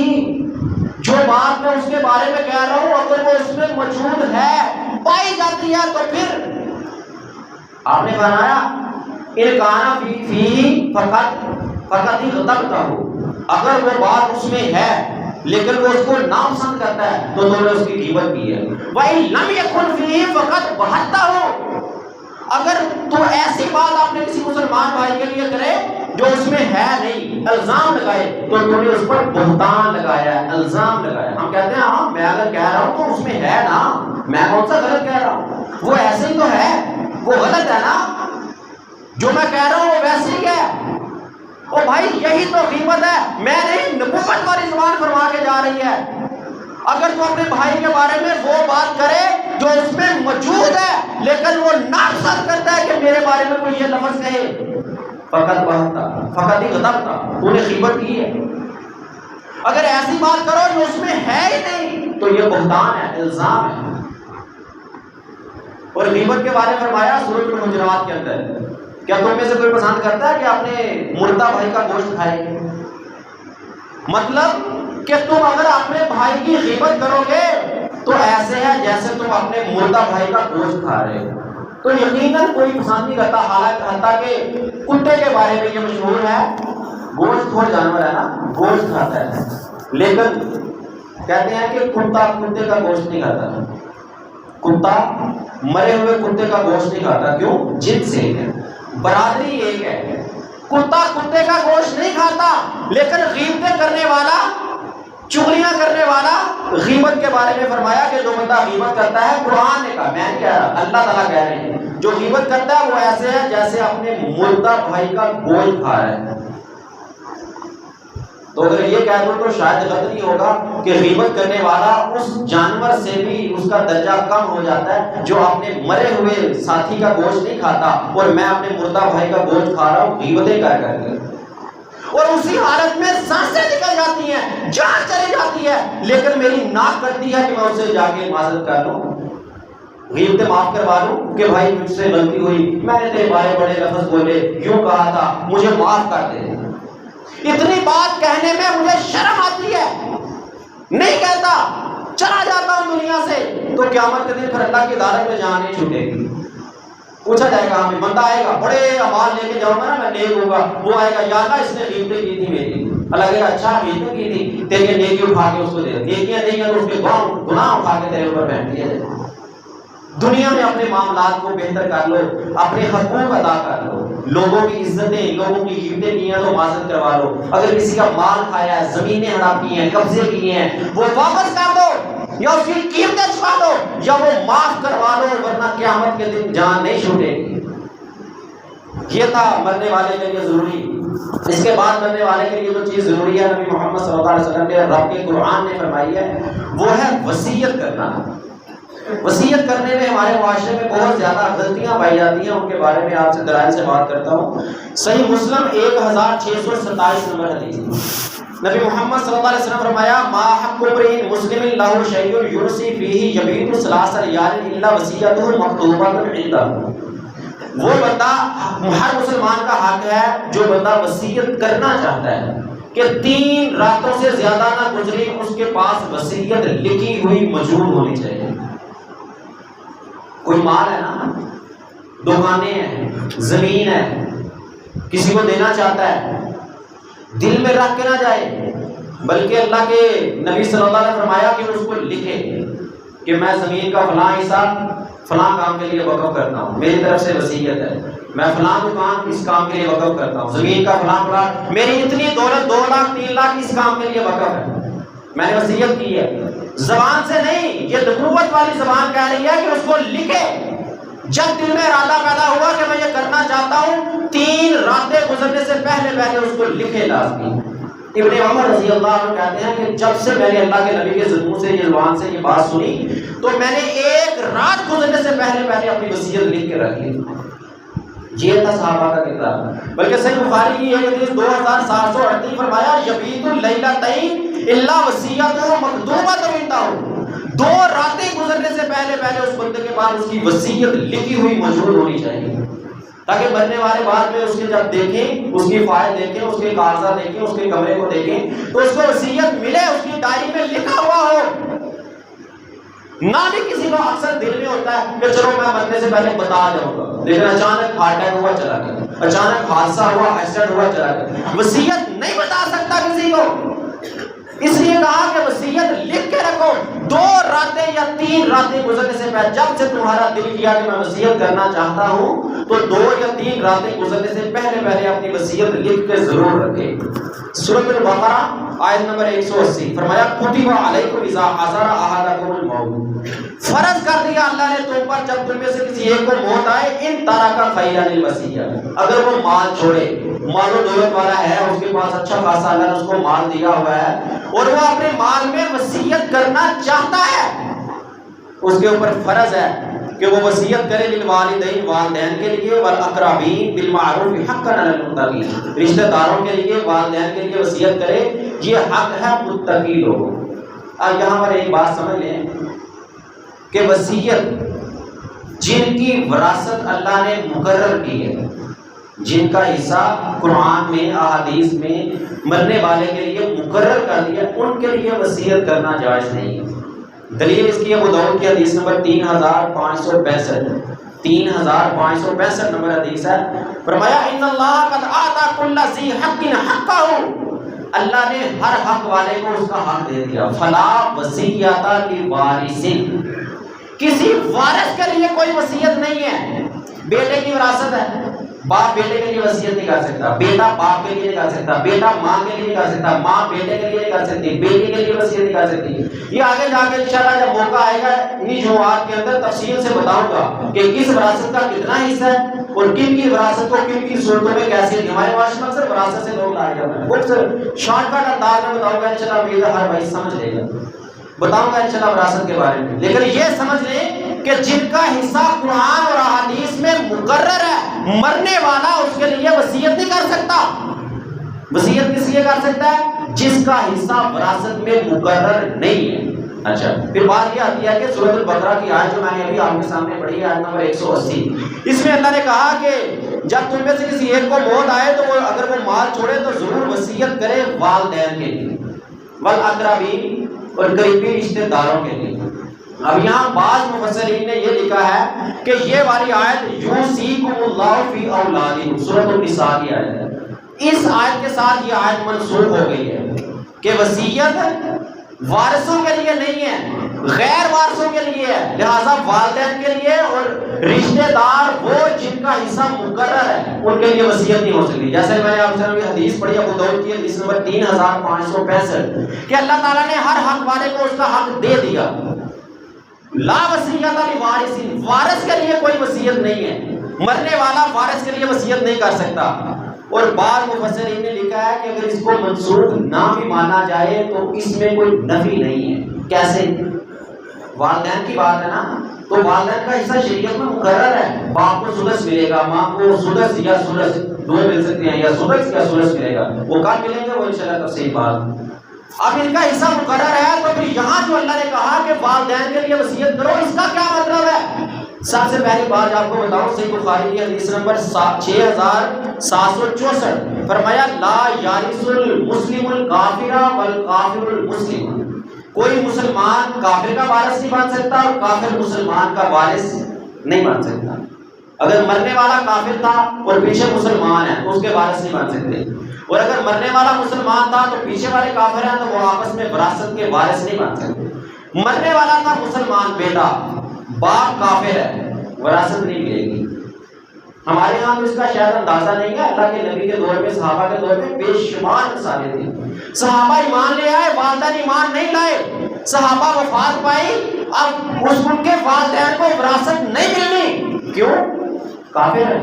جو بات میں اس کے بارے میں کہہ رہا ہوں اگر وہ اس میں موجود ہے پائی جاتی ہے تو پھر آپ نے فرمایا ان کانا فی فقط غضبتہ، اگر وہ بات اس میں ہے لیکن وہ اس کو ناپسند کرتا ہے تو انہوں نے اس کی غیبت کی ہے۔ وَإِن لَمْ يَكُنْ فِيهِ فَقَدْ بَهَتَّهُ، اگر تو ایسی بات آپ نے کسی مسلمان بھائی کے لیے کرے جو اس میں ہے نہیں، الزام لگائے تو انہوں نے اس پر بہتان لگایا ہے، الزام لگایا۔ ہم کہتے ہیں ہاں میں اگر کہہ رہا ہوں تو اس میں ہے نا، میں کون سا غلط کہہ رہا ہوں، وہ ایسے ہی تو ہے، وہ غلط ہے نا، جو میں کہہ رہا ہوں وہ ویسے ہی ہے۔ او بھائی یہی تو غیبت ہے، میں نہیں نبوت والی زبان فرما کے جا رہی ہے۔ اگر تو اپنے بھائی کے بارے میں وہ بات کرے جو اس میں موجود ہے لیکن وہ ناپسند کرتا ہے کہ میرے بارے میں کوئی یہ لفظ کہے، فقط ہی غضبتہ، تو نے غیبت کی ہے۔ اگر ایسی بات کرو جو اس میں ہے ہی نہیں تو یہ بہتان ہے، الزام ہے۔ اور غیبت کے بارے میں فرمایا سورۃ الحجرات کے اندر، کیا تم میں سے کوئی پسند کرتا ہے کہ اپنے مردہ بھائی کا گوشت کھائے؟ مطلب کہ تم اگر اپنے بھائی کی غیبت کرو گے تو ایسے ہے جیسے تم اپنے مردہ بھائی کا گوشت کھا رہے ہو، تو یقیناً کوئی پسند نہیں کرتا۔ حتیٰ کہ کتے کے بارے میں یہ مشہور ہے، گوشت خور جانور ہے نا، گوشت کھاتا ہے، لیکن کہتے ہیں کہ کتا کتے کا گوشت نہیں کھاتا، کتا مرے ہوئے کتے کا گوشت نہیں کھاتا۔ کیوں؟ جنس ایک ہے، برادری ایک ہے، کتا کتے کا گوشت نہیں کھاتا، لیکن غیبتیں کرنے والا، چغلیاں کرنے والا، غیبت کے بارے میں فرمایا کہ جو بندہ غیبت کرتا ہے، قرآن نے کہا، میں نے کہہ رہا، اللہ تعالیٰ کہہ رہے ہیں، جو غیبت کرتا ہے وہ ایسے ہے جیسے اپنے مردہ بھائی کا گوشت کھا رہا ہے۔ تو اگر یہ کہہ دوں تو شاید غلط نہیں ہوگا کہ غیبت کرنے والا اس جانور سے بھی اس کا درجہ کم ہو جاتا ہے جو اپنے مرے ہوئے ساتھی کا گوشت نہیں کھاتا، اور میں اپنے مردہ بھائی کا گوشت کھا رہا ہوں غیبتیں کر کے، اور اسی حالت میں سانسیں نکل جاتی ہیں، جان چلی جاتی ہے، لیکن میری ناک کرتی ہے کہ میں اسے جا کے معذرت کر لوں، غیبتیں معاف کروا لوں کہ بھائی مجھ سے غلطی ہوئی، میں نے تیرے بارے بڑے لفظ بولے، یوں کہا تھا، مجھے معاف کر دے۔ اتنی بات کہنے میں مجھے شرم آتی ہے، نہیں کہتا، چلا جاتا ہوں دنیا سے، تو قیامت کے دن پھر اللہ کی عدالت میں جان نہیں چھوٹے گی۔ پوچھا جائے گا، ہمیں بندہ آئے گا، بڑے اعمال لے کے جاؤں گا نا، میں نیک ہوں گا، وہ آئے گا، یا اللہ اس نے غیبتیں کی تھی میری، اللہ کہے گا اچھا غیبتیں کی تھی، تیری نیکی اٹھا کے اس کو دے، نیکیاں نہیں ہیں تو اس کے گناہ اٹھا کے تیرے اوپر پھینک دیا جائے۔ دنیا میں اپنے معاملات کو بہتر کر لو، اپنے حقوق ادا کر لو، لوگوں کی عزتیں، لوگوں کی غیبتیں کی ہیں تو معذرت کروا لو، اگر کسی کا مال کھایا ہے، زمینیں ہڑپ کی ہیں، قبضے کیے ہیں، وہ واپس کر دو، یا اس کی قیمتیں چھپا دو، یا وہ معاف کروا لو، ورنہ قیامت کے دن جان نہیں چھوٹے گی۔ یہ تھا مرنے والے کے لیے ضروری۔ اس کے بعد مرنے والے کے لیے جو چیز ضروری ہے، نبی محمد صلی اللہ علیہ وسلم نے، رب کے قرآن نے فرمائی ہے، وہ ہے وصیت کرنا۔ وصیت کرنے میں ہمارے معاشرے میں بہت زیادہ غلطیاں پائی جاتی ہیں، ان کے بارے میں آپ سے دلائل سے بات کرتا ہوں۔ صحیح مسلم 1627 نمبر حدیث، نبی محمد صلی اللہ علیہ وسلم فرمایا، ما حق امرئ مسلم لہ شیء یوصی فیہ یبیت ثلاث لیال الا وصیتہ مکتوبۃ عندہ۔ وہ بندہ، ہر مسلمان کا حق ہے جو بندہ وصیت کرنا چاہتا ہے کہ 3 راتوں سے زیادہ نہ گزری اس کے پاس وصیت لکھی ہوئی موجود ہونی چاہیے۔ کوئی مال ہے نا، دکانیں ہیں، زمین ہے، کسی کو دینا چاہتا ہے، دل میں رکھ کے نہ جائے، بلکہ اللہ کے نبی صلی اللہ علیہ وسلم نے فرمایا کہ اس کو لکھے کہ میں زمین کا فلاں حصہ فلاں کام کے لیے وقف کرتا ہوں، میری طرف سے وصیت ہے، میں فلاں دکان اس کام کے لیے وقف کرتا ہوں، زمین کا فلاں پلاٹ، میری اتنی دولت 2 لاکھ 3 لاکھ اس کام کے لیے وقف ہے، میں نے وصیت کی ہے۔ زبان سے نہیں، یہ نبوت والی زبان کہہ رہی ہے کہ اس کو لکھے۔ جب دل میں ارادہ پیدا ہوا کہ میں یہ کرنا چاہتا ہوں، 3 راتیں گزرنے سے پہلے پہلے اس کو لکھے لازمی۔ ابن عمر رضی اللہ عنہ کہتے ہیں کہ جب سے میں نے اللہ کے نبی کے زبان سے، یہ زبان سے یہ بات سنی، تو میں نے 1 رات گزرنے سے پہلے پہلے اپنی وصیت لکھ کے رکھ لی۔ یہ تھا صحابہ کا کردار۔ بلکہ صحیح بخاری کی یہ حدیث 2738 فرمایا، یبیت اللیلتین الا وصیتہ مکتوبۃ عندہ۔ 2 راتیں گزرنے سے پہلے پہلے اس بندے کے بعد اس کی وصیت لکھی ہوئی موجود ہونی چاہیے، تاکہ مرنے والے بعد میں اس کے جب دیکھیں، اس کی فائل دیکھیں، اس کے کاغذات دیکھیں، اس کے کمرے کو دیکھیں، تو اس کو وصیت ملے، اس کی ڈائری میں لکھا ہوا ہو۔ نہ بھی کسی کو اکثر دل میں ہوتا ہے کہ چلو میں مرنے سے پہلے بتا جاؤں گا، لیکن اچانک ہارٹ اٹیک ہوا چلا گیا، اچانک حادثہ ہوا، ایکسیڈنٹ ہوا چلا گیا، وصیت نہیں بتا سکتا کسی کو۔ اس لیے کہا کہ وصیت لکھ کے رکھو۔ 2 راتیں یا 3 راتیں گزرنے سے پہلے، جب سے تمہارا دل کیا کہ میں وصیت کرنا چاہتا ہوں، تو 2 یا 3 راتیں گزرنے سے پہلے پہلے اپنی وصیت لکھ کے ضرور رکھے۔ سورۃ البقرہ آیت نمبر 180 فرمایا، کتب علیکم اذا حضر احدکم الموت۔ فرض کر دیا اللہ نے تم پر جب تم میں سے کسی ایک کو موت آئے، ان ترک خیرا الوصیہ، اگر وہ مال چھوڑے، مال و دولت والا ہے، اس کے پاس اچھا خاصا اللہ نے اس کو مال دیا ہوا ہے، اور وہ اپنے مال میں وصیت کرنا چاہتا ہے، اس کے اوپر فرض ہے کہ وہ وصیت کرے للوالدین، والدین کے لیے، والاقربین بالمعروف حقا علی المتقین، رشتہ داروں کے لیے، والدین کے لیے وصیت کرے، یہ حق ہے متقی لوگوں۔ اب یہاں پر ایک بات سمجھ لیں کہ وصیت جن کی وراثت اللہ نے مقرر کی ہے، جن کا حصہ قرآن میں، احادیث میں مرنے والے کے لیے مقرر کر دیا، ان کے لیے وصیت کرنا جائز نہیں ہے۔ دلیل اس کی ابو داؤد کی حدیث نمبر 3565 نمبر حدیث ہے، فرمایا ان اللہ قد آتا کل ذی حق حقہ، اللہ نے ہر حق والے کو اس کا حق دے دیا۔ فلا وصیۃ لوارث، کسی وارث کے لیے کوئی وصیت نہیں ہے۔ بیٹے کی وراثت ہے، باپ بیٹے کے لیے وصیت نہیں کر سکتا، بیٹا باپ کے لیے نہیں کر سکتا، بیٹا ماں کے لیے نہیں کر سکتا، ماں بیٹے کے لیے نہیں کر سکتی، بیٹی کے لیے وصیت نہیں کر سکتی۔ یہ آگے جا کے انشاءاللہ جب موقع آئے گا انہی جمعات کے اندر تفصیل سے بتاؤں گا کہ کس وراثت کا کتنا حصہ ہے اور کن کی وراثت کو کن کی صورتوں میں کیسے۔ ہمارے معاشرے میں اکثر وراثت سے لوگ لائے جاتے ہیں، وہ شارٹ کٹ انداز میں بتاؤں گا انشاءاللہ، امید ہے ہر بھائی سمجھ لے گا، بتاؤں گا انشاءاللہ وراثت کے بارے میں۔ لیکن یہ سمجھ لیں کہ جن کا حصہ قرآن اور احادیث میں مقرر ہے، مرنے والا اس کے لیے وصیت نہیں کر سکتا۔ وصیت کس لیے کر سکتا ہے؟ جس کا حصہ وراثت میں مقرر نہیں ہے۔ اچھا، پھر بات یہ آتی ہے کہ سورۃ البقرہ کی آیت جو میں نے ابھی آپ کے سامنے پڑھی ہے، آیت نمبر 180، اس میں اللہ نے کہا کہ جب تم میں سے کسی ایک کو موت آئے تو اگر وہ مال چھوڑے تو ضرور وصیت کرے والدین کے لیے، والاقربین اور قریبی رشتہ داروں کے لیے۔ اب یہاں بعض مفسرین نے یہ لکھا ہے کہ یہ والی آیت یوصیکم اللہ فی اولادکم، سورۃ النساء کی آیت ہے، اس آیت کے ساتھ یہ آیت منسوخ ہو گئی ہے کہ وصیت وارثوں کے لیے نہیں ہے، غیر وارثوں کے لیے ہے، لہذا والدین کے لیے اور رشتہ دار وہ جن کا حصہ مقرر ہے ان کے لیے وصیت نہیں ہو سکتی۔ جیسے میں نے آپ سے حدیث پڑھی ابو داؤد کی حدیث نمبر 3565 کہ اللہ تعالیٰ نے ہر حق والے کو اس کا حق دے دیا، لا وصیت لوارث، وارث کے لیے کوئی وصیت نہیں ہے، مرنے والا وارث کے لیے وصیت نہیں کر سکتا۔ اور بعض مفسرین نے لکھا ہے کہ اگر اس کو منسوخ نہ بھی مانا جائے تو اس میں کوئی نفی نہیں ہے۔ کیسے؟ والدین کی بات ہے نا، تو والدین کا حصہ شریعت میں مقرر ہے، باپ کو سدس ملے گا، ماں کو سدس یا سدس دو مل سکتے ہیں، یا سدس یا سدس ملے گا، وہ کب ملیں گے وہ انشاءاللہ تفصیل بات۔ اب ان کا حصہ مقرر ہے تو پھر یہاں جو اللہ نے کہا کہ والدین کے لیے وصیت کرو، اس کا کیا مطلب ہے؟ سب سے پہلی بات آپ کو بتاؤں، صحیح بخاری کی حدیث نمبر 6764 فرمایا لا یارث المسلم الکافر والکافر المسلم، کوئی مسلمان کافر کا وارث نہیں بن سکتا اور کافر مسلمان کا وارث نہیں بن سکتا۔ اگر مرنے والا کافر تھا اور پیچھے مسلمان ہے تو اس کے وارث نہیں بن سکتے، اور اگر مرنے والا مسلمان تھا تو پیچھے والے کافر ہیں تو وہ آپس میں وراثت کے وارث نہیں بن سکتے۔ مرنے والا تھا مسلمان بیٹا، باپ کافر ہے، وراثت نہیں ملے گی۔ ہمارے یہاں تو اس کا شاید اندازہ نہیں ہے، اللہ کے نبی کے دور میں، صحابہ کے دور میں بے شمار مثالیں تھیں۔ صحابہ ایمان لے آئے، والدین ایمان نہیں لائے، صحابہ وفات پائی، اب اس ان کے والدین کو وراثت نہیں ملنی، کیوں؟ کافر ہے۔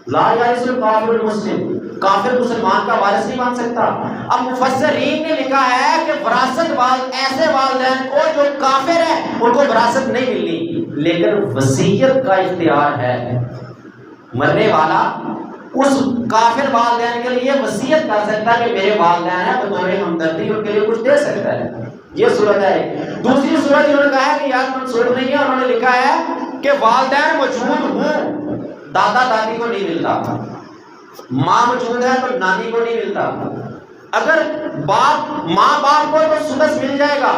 لا یارث الکافر المسلم، کافر مسلمان کا وارث نہیں بن سکتا۔ اب مفسرین نے لکھا ہے کہ وراثت ایسے والدین کو جو کافر ہیں ان کو وراثت نہیں ملنی، لیکن وصیت کا اختیار ہے۔ مرنے والا اس کافر والدین کے لیے وصیت کر سکتا ہے کہ میرے والدین ہیں، بطور ہمدردی ان کے لیے کچھ دے سکتا ہے۔ یہ صورت ہے۔ دوسری صورت انہوں نے کہا ہے کہ یار منسوخ نہیں ہے، انہوں نے لکھا ہے کہ والدین موجود ہوں، دادا دادی کو نہیں ملتا، ماں موجود ہے تو نانی کو نہیں ملتا۔ اگر ماں باپ کو تو سدس مل جائے گا،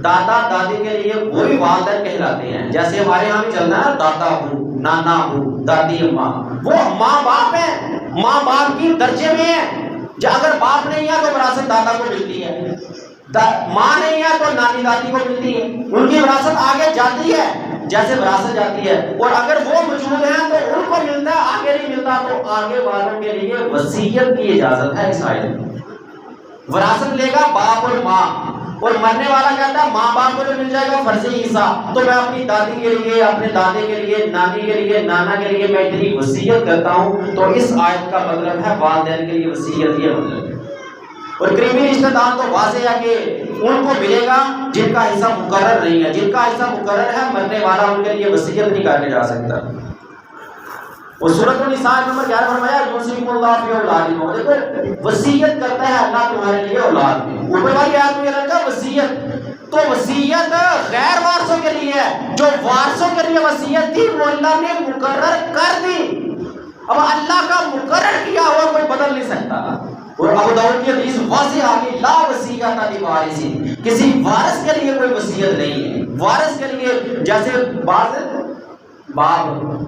دادا دادی کے لیے وہی والدین کہلاتے ہیں۔ جیسے ہمارے یہاں بھی چلنا ہے دادا ہوں، نانا ہوں، دادی اماں، وہ ماں باپ ہیں، ماں باپ کی درجے میں ہیں۔ اگر باپ نہیں ہے تو وراثت دادا کو ملتی ہے، ماں نہیں ہے تو نانی دادی کو ملتی ہے، ان کی وراثت آگے جاتی ہے جیسے وراثت جاتی ہے۔ اور اگر وہ موجود ہیں تو ان کو ملتا ہے، آگے نہیں ملتا تو آگے والوں کے لیے وصیت کی اجازت ہے۔ اس آیت میں وراثت لے گا باپ اور ماں، اور مرنے والا کہتا ہے ماں باپ کو جو مل جائے گا فرضی حصہ، تو میں اپنی دادی کے لیے، اپنے دادے کے لیے، نانی کے لیے، نانا کے لیے میں اتنی وصیت کرتا ہوں۔ تو اس آیت کا مطلب ہے والدین کے لیے وصیت، یہ مطلب ہے۔ اور قریبی رشتہ دار تو واضح ہے کہ ان کو ملے گا جن کا حصہ مقرر نہیں ہے، جن کا حصہ مقرر ہے مرنے والا ان کے لیے وصیت نہیں کرنے جا سکتا۔ اور سورۃ النساء نمبر 11 فرمایا یوصیکم اللہ فی اولادکم، دیکھو وصیت کرتا ہے اللہ تمہارے لیے اولاد میں۔ اوپر والی آیت میں لگا وصیت، تو وصیت غیر وارثوں کے لیے ہے، جو وارثوں کے لیے وصیت تھی وہ اللہ نے مقرر کر دی۔ اب اللہ کا مقرر کیا ہوا کوئی بدل نہیں سکتا۔ اور ابو داؤد کی حدیث واضح آ گئی لا وصیت لوارث، کسی وارث کے لیے کوئی وصیت نہیں ہے۔ وارث کے لیے جیسے بعض باپ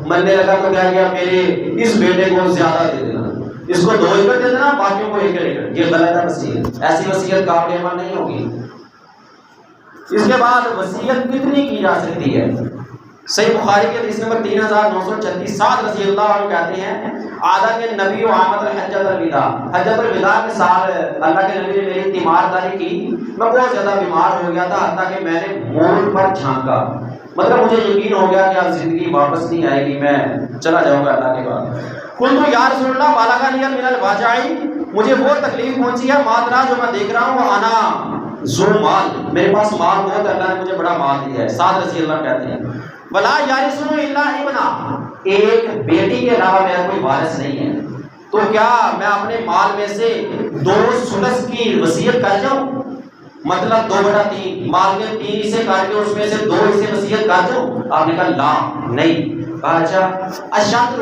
مرنے لگا تو کیا گیا میرے اس بیٹے کو زیادہ دے دینا، اس کو 2 ایکڑ دے دینا، باقیوں کو 1 ایکڑ، یہ غلط ہے وصیت، ایسی وصیت قابل عمل نہیں ہوگی۔ اس کے بعد وصیت کتنی کی جا سکتی ہے؟ صحیح بخاری کے حدیث نمبر 3936 سعد رضی اللہ عنہ کہتے ہیں آدھا کے نبی و آمد الحجۃ الوداع، حجۃ الوداع کے سال اللہ کے نبی نے میری تیمارداری کی، میں بہت زیادہ بیمار ہو گیا تھا حتیٰ کہ میں نے موڑ پر جھانکا، مطلب مجھے یقین ہو گیا کہ اب زندگی واپس نہیں آئے گی، میں چلا جاؤں گا اللہ کے بعد۔ قلت یا رسول اللہ بلغنی من الوجع، مجھے وہ تکلیف پہنچی ہے مادرا جو میں دیکھ رہا ہوں، وہ انا ذو مال، میرے پاس مال بہت ہے، اللہ نے مجھے بڑا مال دیا ہے۔ سعد رضی اللہ کہتے ہیں ولا یارثنی الا ابنا، ایک بیٹی کے علاوہ میرا کوئی وارث نہیں ہے، تو کیا میں اپنے مال میں سے 2 کی وصیت کر جاؤں، مطلب 2/3 مال کے 3 حصے کر کے اس میں سے 2 حصے وصیت کر جاؤں؟ آپ نے کہا لا نہیں۔ کہا اچھا الشطر،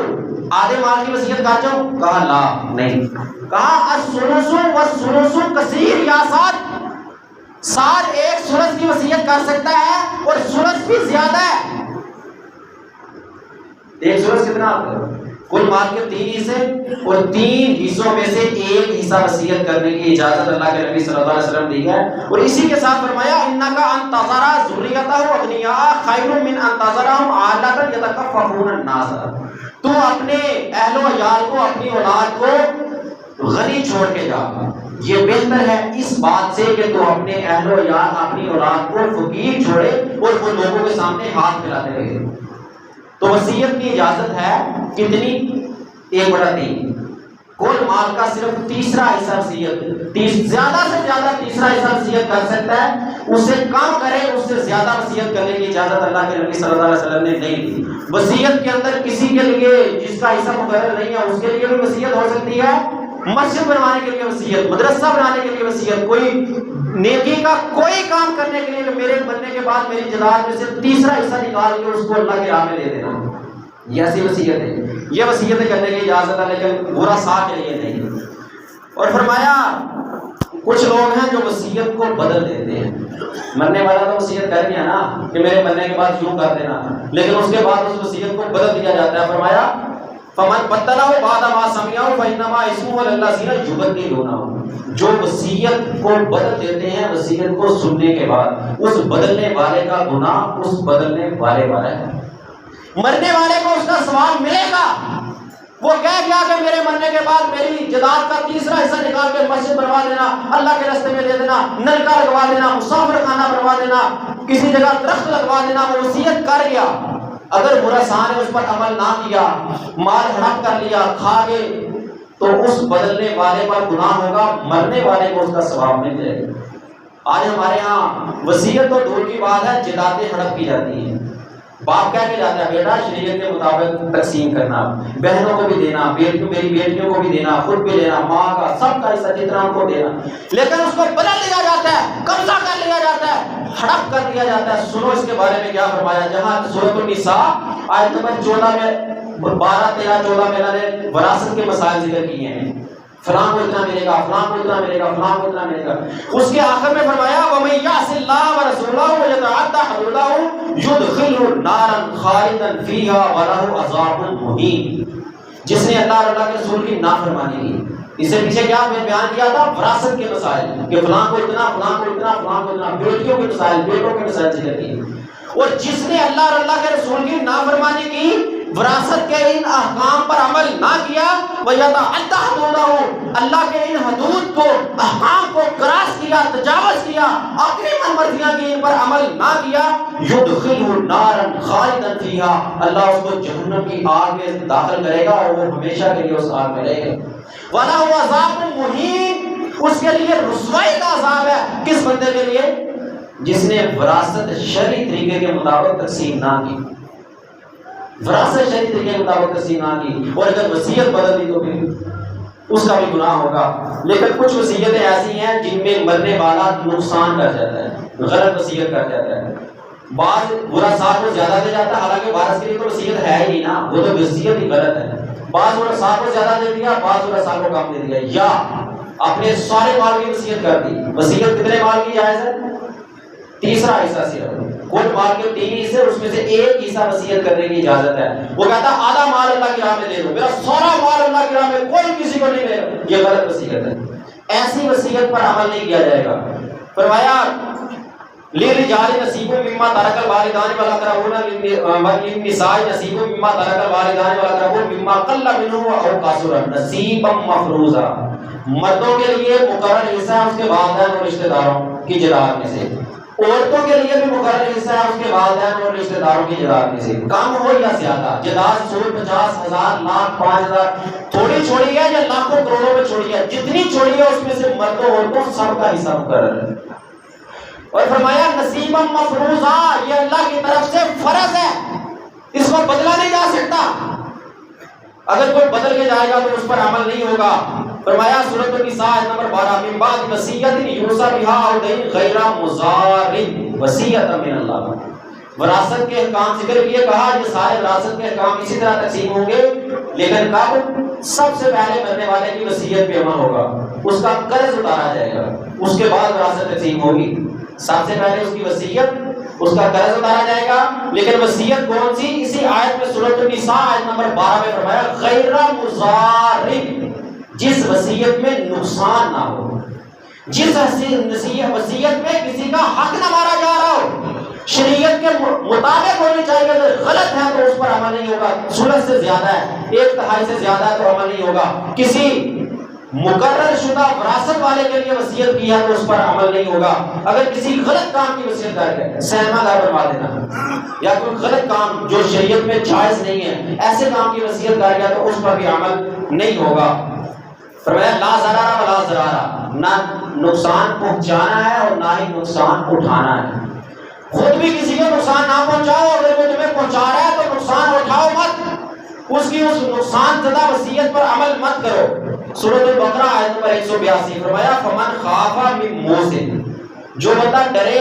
آدھے مال کی وصیت کر جاؤں؟ کہا لا نہیں۔ کہا الثلث والثلث کثیر یا سعد 1 ثلث کی وصیت کر سکتا ہے اور ثلث بھی زیادہ ہے۔ 1 ثلث کتنا آتا ہے؟ کل مال کے 3 حصے اور 3 حصوں میں سے 1 حصہ وصیت کرنے کی اجازت اللہ کے نبی صلی اللہ علیہ وسلم دی ہے، اور اسی کے ساتھ فرمایا انک ان تذر ذریتہ اغنیاء خیر من ان تذرهم عالۃ یتکففون الناس، تو اپنے اہل و عیال کو، اپنی اولاد کو غنی چھوڑ کے جا، یہ بہتر ہے اس بات سے کہ تو اپنے اہل و عیال، اپنی اولاد کو فقیر چھوڑے اور وہ لوگوں کے سامنے ہاتھ پھیلاتے رہے۔ تو وصیت کی اجازت ہے کتنی؟ 1/3 کل مال کا صرف تیسرا حصہ وصیت، زیادہ سے زیادہ تیسرا حصہ وصیت کر سکتا ہے، اس سے کم کرے اس سے زیادہ وصیت کرنے کی اجازت اللہ کے نبی صلی اللہ علیہ وسلم نے نہیں دی۔ وصیت کے اندر کسی کے لیے جس کا حصہ مقرر نہیں ہے اس کے لیے بھی وصیت ہو سکتی ہے، مسجد بنوانے کے لیے وصیت، مدرسہ بنانے کے لیے وصیت، کوئی نیکی کا کوئی کام کرنے کے لیے میرے بننے کے بعد میری جائیداد میں سے تیسرا حصہ نکال کے اس کو اللہ کی راہ میں دے دینا، یہ ایسی وصیت ہے، یہ وصیتیں کرنے کی اجازت ہے لیکن برا ساتھ کے لیے نہیں۔ اور فرمایا کچھ لوگ ہیں جو وصیت کو بدل دیتے ہیں، مرنے والا تو وصیت کر گیا نا کہ میرے مرنے کے بعد یوں کر دینا، لیکن اس کے بعد اس وصیت کو بدل دیا جاتا ہے۔ فرمایا فمن بدلہ بعد ما سمعہ فانما اسمہ علی الذین یبدلونہ، جو وصیت کو بدل دیتے ہیں وصیت کو سننے کے بعد، اس بدلنے والے کا گناہ اس بدلنے والے والا ہے، مرنے والے کو اس کا ثواب ملے گا۔ وہ کہہ گیا کہ میرے مرنے کے بعد میری جائیداد کا تیسرا حصہ نکال کے مسجد بنوا دینا، اللہ کے راستے میں دے دینا، نلکا لگوا دینا، مسافر خانہ بنوا دینا، کسی جگہ درخت لگوا دینا، وہ وصیت کر گیا، اگر مرثاء نے اس پر عمل نہ کیا، مال ہڑپ کر لیا، کھا گئے، تو اس بدلنے والے پر گناہ ہوگا، مرنے والے کو اس کا ثواب مل جائے گا۔ آج ہمارے ہاں وصیت تو دور کی بات ہے، جائیدادیں ہڑپ کی جاتی ہیں، باپ کہہ کے جاتا ہے بیٹا شریعت کے مطابق تقسیم کرنا، بہنوں کو بھی دینا، میری بیٹیوں کو بھی دینا، خود بھی لینا، ماں کا سب کا حصہ جتنا ان کو دینا، لیکن اس کو بدل دیا جاتا ہے، قبضہ کر لیا جاتا ہے، ہڑپ کر دیا جاتا ہے۔ سنو اس کے بارے میں کیا فرمایا، جہاں سورۃ النساء آیت نمبر 14 میں 12 13 14 میں اللہ نے وراثت کے مسائل ذکر کیے ہیں، فلاں کو اتنا ملے گا، فلاں کو اتنا ملے گا، فلاں کو اتنا ملے گا، اس کے آخر میں فرمایا وَمَن يَعْصِ اللَّهَ وَرَسُولَهُ وَيَتَعَدَّ حُدُودَهُ يُدْخِلْهُ نَارًا خَالِدًا فِيهَا وَلَهُ عَذَابٌ مُهِينٌ، جس نے اللہ اور اللہ کے رسول کی نافرمانی کی۔ اس سے پیچھے کیا بیان کیا تھا؟ وراثت کے مسائل، کہ فلاں کو اتنا، فلاں کو اتنا، فلاں کو اتنا، بیٹیوں کے مسائل، بیٹوں کے مسائل ذکر کیے، اور جس نے اللہ اور اللہ کے رسول کی نافرمانی کی، وراثت کے ان احکام پر عمل نہ کیا، وَيَتَعَدَّ حُدُودَهُ، اللہ کے ان حدود کو، احکام کو کراس کیا، تجاوز کیا، اپنی من مرضیاں کی ان پر عمل نہ کیا، يُدْخِلْهُ نَارًا خَالِدًا فِيهَا، اللہ اس کو جہنم کی آگ میں داخل کرے گا اور وہ ہمیشہ کے لیے اس آگ میں رہے گا۔ وَلَهُ عَذَابٌ مُهِينٌ، اس کے لیے رسوائی کا عذاب ہے، کس بندے کے لیے؟ جس نے وراثت شرعی طریقے کے مطابق تقسیم نہ کی، وراثت شرعی طریقے کے مطابق تقسیم نہ کی، اور اگر وصیت بدل دی تو پھر اس کا بھی گناہ ہوگا۔ لیکن کچھ وصیتیں ایسی ہیں جن میں مرنے والا نقصان کر جاتا ہے، غلط وصیت کر جاتا ہے، بعض وراثاء کو زیادہ دے جاتا ہے، حالانکہ وارث کے لیے تو وصیت ہے ہی نہیں نا، وہ تو وصیت ہی غلط ہے، بعض وراثاء کو زیادہ دے دیا، بعض وراثاء کو کم دے دیا، یا اپنے سارے مال کی وصیت کر دی۔ وصیت کتنے مال کی جائز ہے؟ تیسرا حصہ صرف، کل مال کے 3 حصے، اس میں سے 1 حصہ وصیت کرنے کی اجازت ہے۔ وہ کہتا ہے آدھا مال اللہ کی راہ میں دے دو، میرا سارا مال اللہ کی راہ میں کوئی کسی کو نہیں ملے گا، یہ غلط وصیت ہے، ایسی وصیت پر عمل نہیں کیا جائے گا۔ فرمایا للرجال نصیب مما ترک الوالدان والاقربون وللنساء نصیب مما ترک الوالدان والاقربون مما قل منه او كثر نصیبا مفروضا، مردوں کے لیے مقرر حصہ ہے اس کے والدین اور رشتہ داروں کی جداد میں سے، عورتوں کے لیے بھی مقرر حصہ ہے اس کے والدین اور رشتہ داروں کی جداد میں سے، کم ہو یا زیادہ، جداد 100 50 1000 لاکھ 5000 تھوڑی چھوڑی ہے یا لاکھوں کروڑوں میں چھوڑی ہے، جتنی چھوڑی ہے اس میں سے مردوں عورتوں سب کا حصہ مقرر ہے۔ اور فرمایا نصیبا مفروضا، یہ اللہ کی طرف سے فرض ہے، اس کو بدلا نہیں جا سکتا، اگر کوئی بدل کے جائے گا تو اس پر عمل نہیں ہوگا۔ فرمایا سورۃ النساء نمبر 12 من بعد وصیت یوصی بها او دین غیر مضار وصیۃ من اللہ، وراثت کے احکام ذکر کیے، کہا یہ سارے وراثت کے احکام اسی طرح تقسیم ہوں گے، لیکن کب؟ سب سے پہلے مرنے والے کی وصیت پہ عمل ہوگا، اس کا قرض اتارا جائے گا، اس کے بعد وراثت تقسیم ہوگی، سب سے پہلے اس کی وصیت، اس کا قرض اتارا جائے گا، لیکن وصیت کون سی؟ اسی آیت میں سورۃ النساء آیت نمبر 12 میں فرمایا غیر مضار، جس وصیت میں نقصان نہ ہو، جس وصیت میں کسی کا حق نہ مارا جا رہا ہو، شریعت کے مطابق ہونی چاہیے، اگر غلط ہے تو اس پر عمل نہیں ہوگا، ثلث سے زیادہ ہے، 1/3 سے زیادہ ہے تو عمل نہیں ہوگا، کسی مقرر شدہ وراثت والے کے لیے وصیت کی ہے تو اس پر عمل نہیں ہوگا، اگر کسی غلط کام کی وصیت کر کے سہما گھر بنوا دینا یا کوئی غلط کام جو شریعت میں جائز نہیں ہے ایسے کام کی وصیت کر گیا تو اس پر بھی عمل نہیں ہوگا۔ فرمایا لا ضرر ولا ضرار، نہ نقصان پہنچانا ہے اور نہ ہی نقصان اٹھانا ہے، خود بھی کسی کو نقصان نہ پہنچاؤ، اگر وہ تمہیں پہنچا رہا ہے تو نقصان اٹھاؤ مت، اس کی اس نقصان زدہ وصیت پر عمل مت کرو۔ سورۃ البقرہ آیت نمبر 182 فرمایا فمن خاف من موص، جو بندہ ڈرے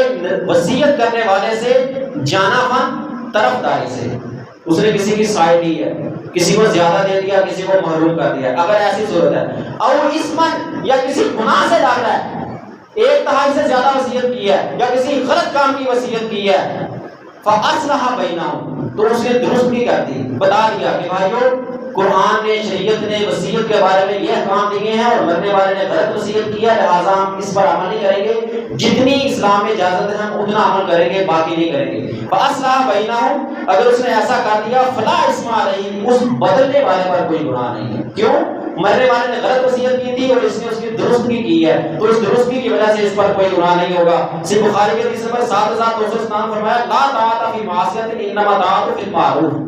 وصیت کرنے والے سے جانا فن طرفداری سے، اس نے کسی کی سائے دی ہے، کسی کو زیادہ دے دیا، کسی کو محروم کر دیا، اگر ایسی صورت ہے، اور اسمن یا کسی گناہ سے ڈر رہا ہے، 1/3 سے زیادہ وصیت کی ہے یا کسی غلط کام کی وصیت کی ہے، فاصلح بینہم، تو اس نے درست بھی کر دی، بتا دیا کہ بھائیو قرآن نے شریعت نے وصیت کے بارے میں یہ احکام دیے ہیں اور مرنے والے نے غلط وصیت کیا، لہٰذا ہم اس پر عمل نہیں کریں گے، جتنی اسلام میں اجازت ہے ہم اتنا عمل کریں گے، باقی نہیں کریں گے۔ فاصلح بینہم، اگر اس نے ایسا کر دیا فلا اسم علیہ، اس بدلنے والے پر کوئی گناہ نہیں ہے، کیوں؟ مرنے والے نے غلط وصیت کی تھی اور اس نے اس کی درستگی کی ہے، تو اس درستگی کی وجہ سے اس پر کوئی گناہ نہیں ہوگا۔ صحیح بخاری کے حدیث نمبر 7297 فرمایا لا طاعۃ فی معصیۃ انما طاعۃ فی المعروف،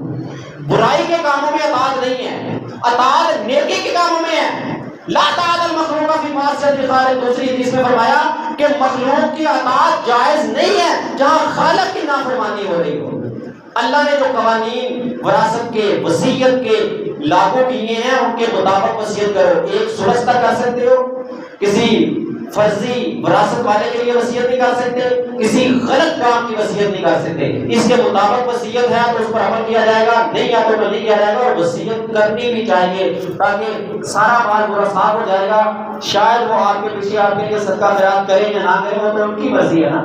برائی کے کاموں میں اطاعت نہیں ہے، اطاعت نیکی کے کاموں میں ہے۔ لا طاعۃ المخلوق فی معصیۃ الخالق، دوسری حدیث میں فرمایا کہ مخلوق کی اطاعت جائز نہیں ہے جہاں خالق کی نافرمانی ہو رہی ہو۔ اللہ نے جو قوانین وراثت کے وصیت کے لاگو کیے ہیں ان کے مطابق وصیت کرو، ایک ثلث تک کر سکتے ہو، کسی فرضی وراثت والے کے لیے وصیت نہیں کر سکتے، کسی غلط کام کی وصیت نہیں کر سکتے، اس کے مطابق وصیت ہے تو اس پر عمل کیا جائے گا، نہیں ہے تو عمل نہیں کیا جائے گا، اور وصیت کرنی بھی چاہیے تاکہ سارا مال پورا صاف ہو جائے گا۔ شاید وہ آپ کے پیچھے آپ کے لیے صدقہ خیرات کریں یا نہ کریں وہ تو ان کی مرضی ہے نا،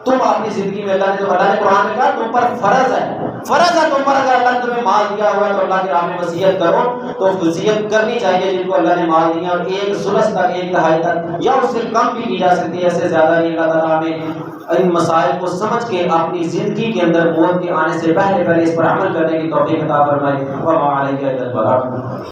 تم اپنی زندگی میں اللہ نے قرآن میں کہا تم پر فرض ہے تم پر، اگر اللہ نے تمہیں مال دیا ہوا ہے تو اللہ کی راہ میں وصیت کرو، تو وصیت کرنی چاہیے جن کو اللہ نے مال دیا، اور ایک ثلث تک 1/3 تک یا اس سے کم بھی کی جا سکتی ہے، ایسے زیادہ نہیں۔ اللہ تعالیٰ ہمیں ان مسائل کو سمجھ کے اپنی زندگی کے اندر موت کے آنے سے پہلے اس پر عمل کرنے کی توفیق عطا فرمائے۔ وما علیہ الا البلاغ۔